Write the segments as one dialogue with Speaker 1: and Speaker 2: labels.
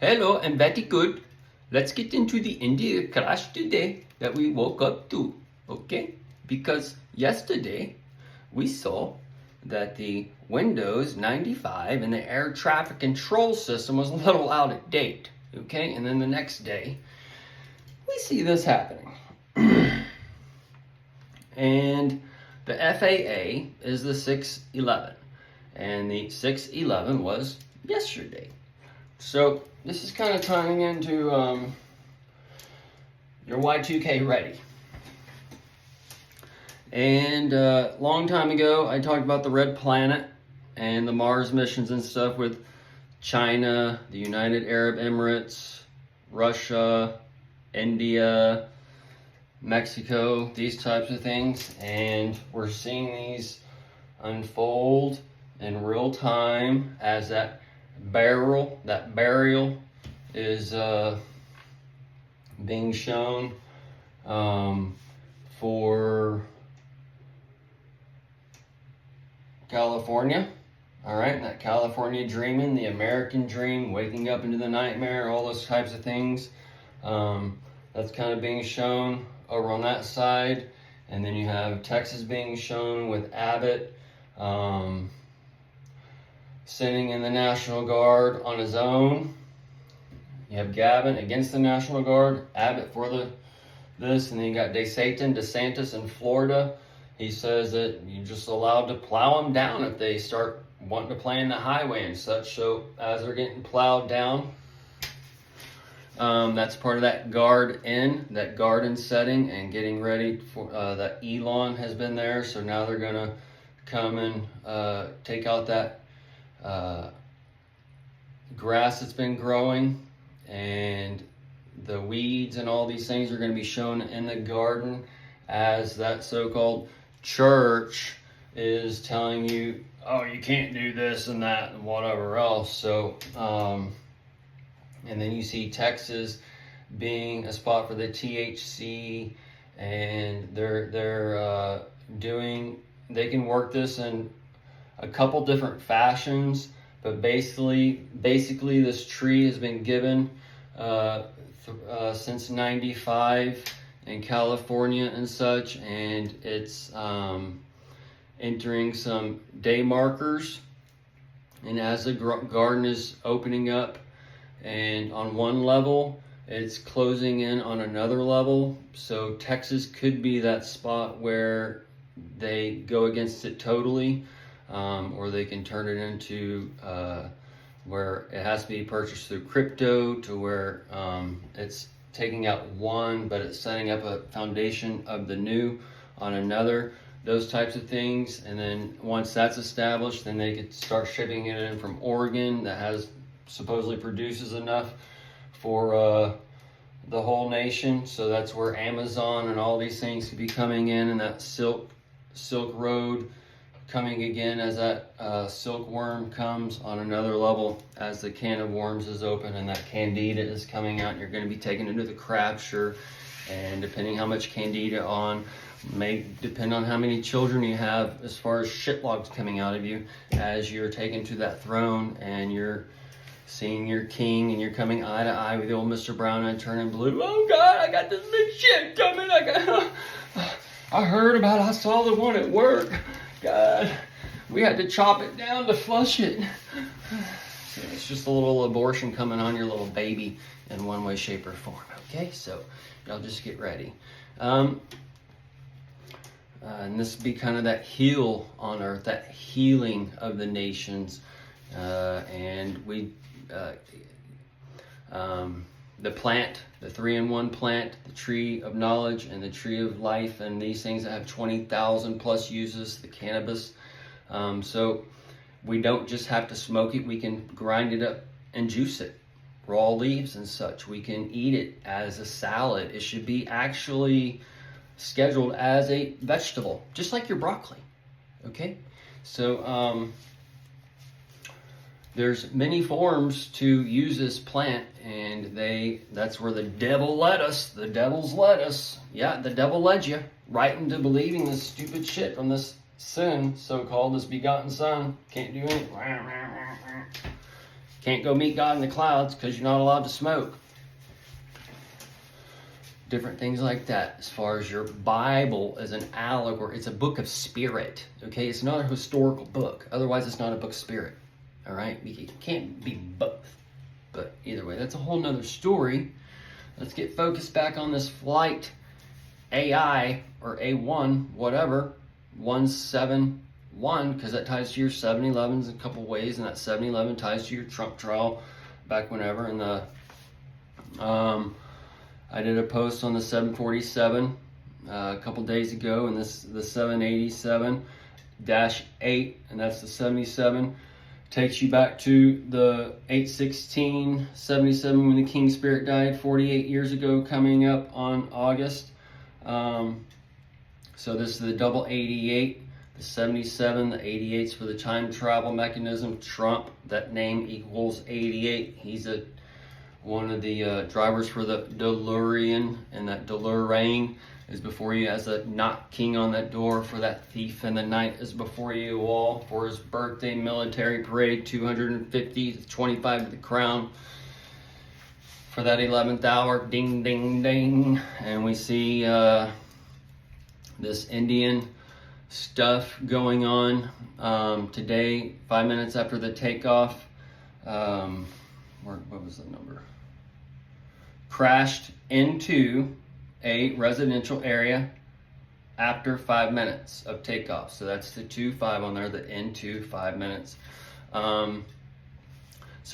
Speaker 1: Hello and very good. Let's get into the India crash today that we woke up to, okay? Because yesterday we saw that the Windows 95 and the air traffic control system was a little out of date, okay? And then the next day we see this happening. And the FAA is the 611, and the 611 was yesterday. So this is kind of tying into your Y2K ready. And a long time ago, I talked about the Red Planet and the Mars missions and stuff with China, the United Arab Emirates, Russia, India, Mexico, these types of things. And we're seeing these unfold in real time as that burial is being shown for California. All right, that California dreaming, the American dream, waking up into the nightmare, all those types of things. That's kind of being shown over on that side. And then you have Texas being shown with Abbott sitting in the National Guard on his own. You have Gavin against the National Guard, Abbott for this, and then you got DeSantis in Florida. He says that you're just allowed to plow them down if they start wanting to play in the highway and such. So as they're getting plowed down, that's part of that garden setting and getting ready for that Elon has been there. So now they're gonna come and take out that grass that's been growing, and the weeds and all these things are going to be shown in the garden as that so-called church is telling you, oh, you can't do this and that and whatever else. So and then you see Texas being a spot for the THC, and they're they can work this in a couple different fashions, but basically this tree has been given since '95 in California and such, and it's entering some day markers. And as the garden is opening up, and on one level, it's closing in on another level. So Texas could be that spot where they go against it totally. Or they can turn it into where it has to be purchased through crypto, to where it's taking out one, but it's setting up a foundation of the new on another, those types of things. And then once that's established, then they could start shipping it in from Oregon that has supposedly produces enough for the whole nation. So that's where Amazon and all these things could be coming in, and that Silk Road coming again as that silkworm comes on another level as the can of worms is open and that candida is coming out. You're going to be taken into the crapture, and depending how much candida may depend on how many children you have as far as shitlogs coming out of you as you're taken to that throne and you're seeing your king and you're coming eye to eye with the old Mr. Brown and turning blue. Oh God, I got this big shit coming. I heard about it. I saw the one at work. God, we had to chop it down to flush it. So it's just a little abortion coming on your little baby in one way, shape, or form. Okay, so y'all just get ready. And this would be kind of that heal on earth, that healing of the nations. And the plant, the 3-in-1 plant, the tree of knowledge and the tree of life, and these things that have 20,000 plus uses, the cannabis. So we don't just have to smoke it, we can grind it up and juice it, raw leaves and such. We can eat it as a salad. It should be actually scheduled as a vegetable, just like your broccoli, okay? So there's many forms to use this plant, and that's where the devil led us. The devil's led us. Yeah, the devil led you right into believing this stupid shit from this sin, so-called, this begotten son. Can't do anything. Can't go meet God in the clouds because you're not allowed to smoke. Different things like that. As far as your Bible as an allegory, it's a book of spirit. Okay, it's not a historical book. Otherwise, it's not a book of spirit. All right, it can't be both. But either way, that's a whole nother story. Let's get focused back on this flight AI or A1, whatever, 171, because that ties to your 7-Elevens in a couple ways, and that 7-Eleven ties to your Trump trial back whenever. And the I did a post on the 747 a couple days ago, and this the 787-8, and that's the 77. Takes you back to the 8/16/77 when the King Spirit died 48 years ago, coming up on August. So this is the double 88, the 77, the 88's for the time travel mechanism. Trump, that name equals 88. He's one of the drivers for the DeLorean, and that DeLorean is before you as a knock king on that door. For that thief in the night is before you all. For his birthday military parade, 250 to 25 to the crown. For that 11th hour, ding, ding, ding. And we see this Indian stuff going on today, 5 minutes after the takeoff. What was the number? Crashed into a residential area after 5 minutes of takeoff. So that's the 2-5 on there, the into 5 minutes. So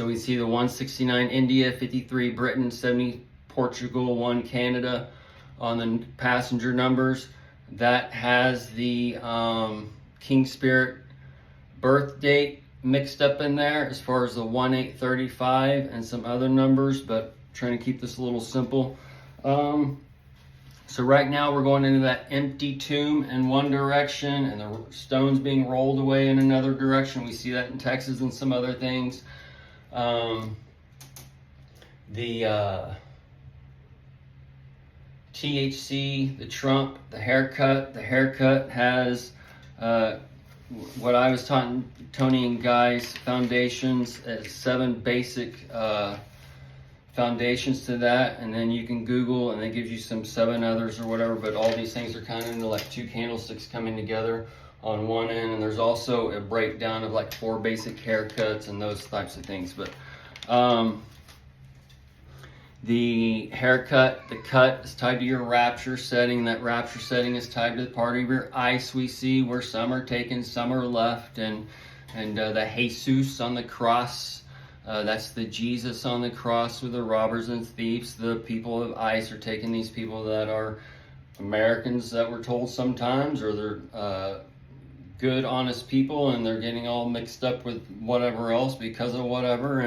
Speaker 1: we see the 169 India, 53 Britain, 70 Portugal, 1 Canada on the passenger numbers. That has the King Spirit birth date mixed up in there as far as the 1/8/35 and some other numbers, but trying to keep this a little simple. So right now we're going into that empty tomb in one direction and the stones being rolled away in another direction. We see that in Texas and some other things. The THC, the Trump, the haircut. The haircut has what I was taught Tony and Guy's foundations, 7 basic foundations to that, and then you can Google and it gives you some 7 others or whatever, but all these things are kind of into like 2 candlesticks coming together on one end, and there's also a breakdown of like 4 basic haircuts and those types of things. But the haircut, the cut is tied to your rapture setting. That rapture setting is tied to the part of your ice we see where some are taken, some are left, and the Jesus on the cross, that's the Jesus on the cross with the robbers and thieves. The people of ice are taking these people that are Americans that we're told sometimes, or they're good, honest people, and they're getting all mixed up with whatever else because of whatever.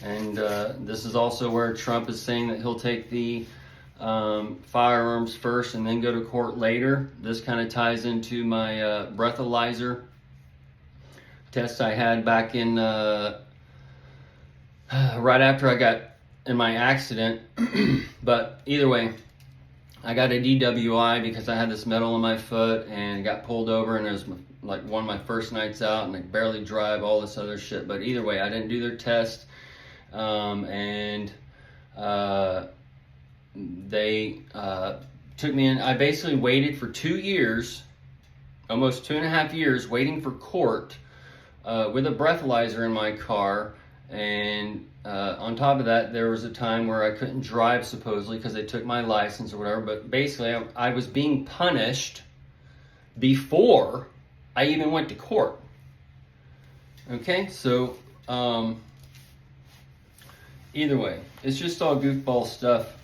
Speaker 1: And this is also where Trump is saying that he'll take the firearms first and then go to court later. This kind of ties into my breathalyzer test I had back in right after I got in my accident. But either way, I got a DWI because I had this metal in my foot and got pulled over, and it was like one of my first nights out, and I could barely drive, all this other shit. But either way, I didn't do their test. They took me in. I basically waited for 2 years, almost 2.5 years, waiting for court with a breathalyzer in my car. And on top of that, there was a time where I couldn't drive supposedly because they took my license or whatever. But basically, I was being punished before I even went to court. Okay, so either way, it's just all goofball stuff.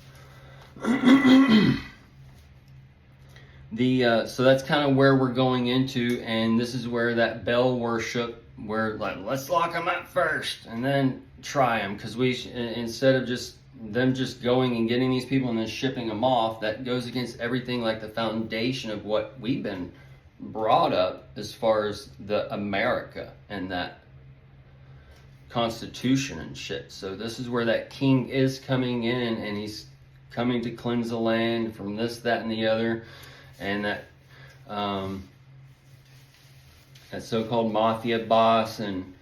Speaker 1: So that's kind of where we're going into, and this is where that bell worship, where like, let's lock them up first and then try them, because instead of just them just going and getting these people and then shipping them off, that goes against everything, like the foundation of what we've been brought up as far as the America and that Constitution and shit. So this is where that king is coming in, and he's coming to cleanse the land from this, that, and the other. And that that so-called mafia boss and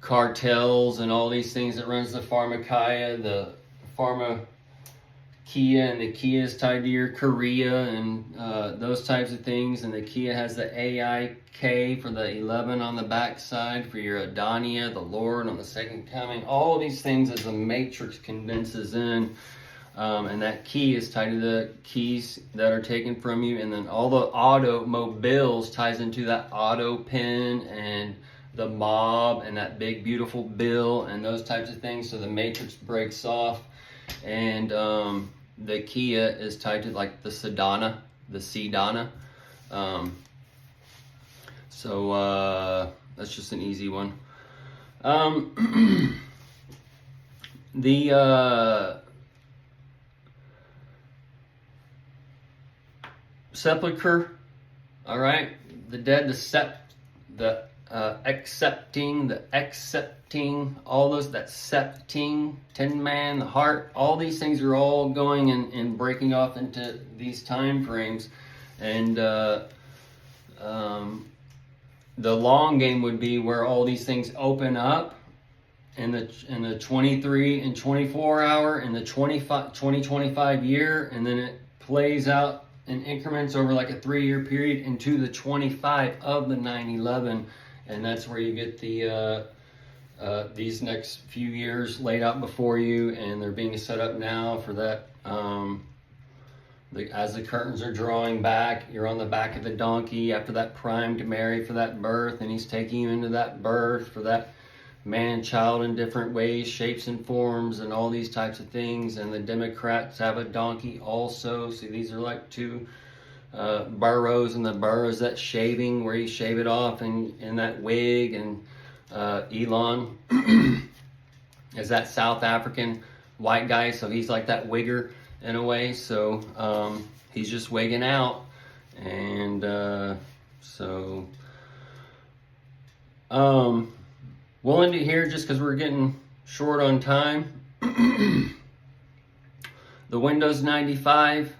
Speaker 1: cartels and all these things that runs the pharmakia, the pharmakia, and the Kia is tied to your Korea and those types of things. And the Kia has the AIK for the 11 on the back side for your Adania, the Lord on the second coming. All these things as the matrix condenses in. And that key is tied to the keys that are taken from you, and then all the automobiles ties into that auto pin and the mob and that big beautiful bill and those types of things. So the matrix breaks off, and the Kia is tied to like the Sedana. So that's just an easy one. The sepulcher, all right, the dead, the accepting, all those, that septing, tin man, the heart, all these things are all going and breaking off into these time frames. And the long game would be where all these things open up in the 23 and 24 hour, in the 2025 year, and then it plays out in increments over like a 3-year period into the 25 of the 9/11, and that's where you get the these next few years laid out before you, and they're being set up now for that. As the curtains are drawing back, you're on the back of the donkey after that prime to Mary for that birth, and he's taking you into that birth for that man child in different ways, shapes and forms, and all these types of things. And the Democrats have a donkey also. See, these are like two burrows, and the burrows that shaving where you shave it off, and in that wig. And Elon is that South African white guy, so he's like that wigger in a way. So he's just wigging out, and we'll end it here just because we're getting short on time. The Windows 95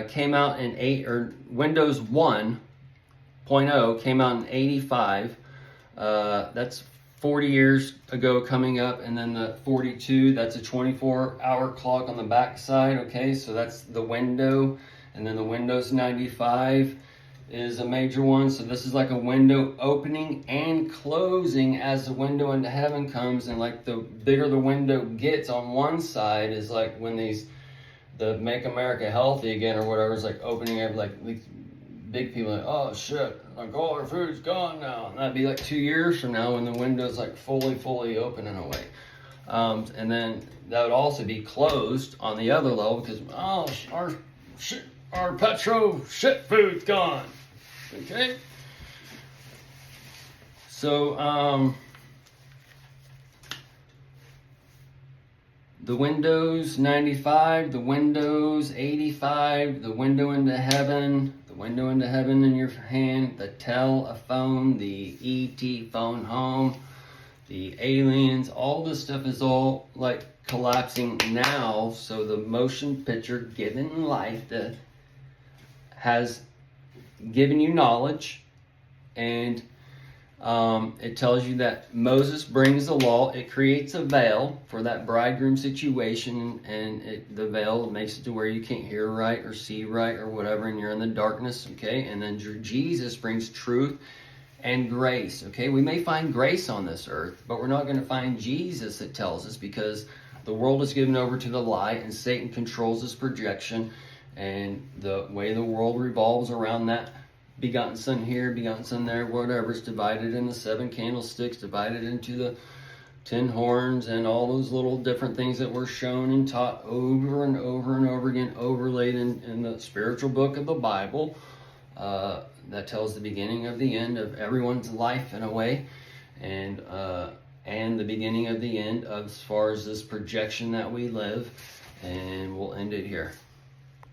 Speaker 1: came out in Windows 1.0 came out in 85. That's 40 years ago coming up. And then the 42, that's a 24-hour clock on the back side. Okay, so that's the window. And then the Windows 95 is a major one. So this is like a window opening and closing as the window into heaven comes. And like the bigger the window gets on one side is like when the Make America Healthy Again or whatever is like opening up, like big people like, oh shit, like all our food's gone now. And that'd be like 2 years from now when the window's like fully open in a way. And then that would also be closed on the other level because our petro shit food's gone. Okay. So the Windows 95, the Windows 85, the window into heaven in your hand, the telephone, the ET phone home, the aliens, all this stuff is all like collapsing now. So the motion picture given life that has given you knowledge, and it tells you that Moses brings the law. It creates a veil for that bridegroom situation, and the veil makes it to where you can't hear right or see right or whatever, and you're in the darkness. Okay, and then Jesus brings truth and grace. Okay, we may find grace on this earth, but we're not going to find Jesus, it tells us, because the world is given over to the lie, and Satan controls this projection. And the way the world revolves around that begotten son here, begotten son there, whatever, is divided into 7 candlesticks, divided into the 10 horns, and all those little different things that were shown and taught over and over and over again, overlaid in the spiritual book of the Bible, that tells the beginning of the end of everyone's life in a way, and the beginning of the end as far as this projection that we live. And we'll end it here.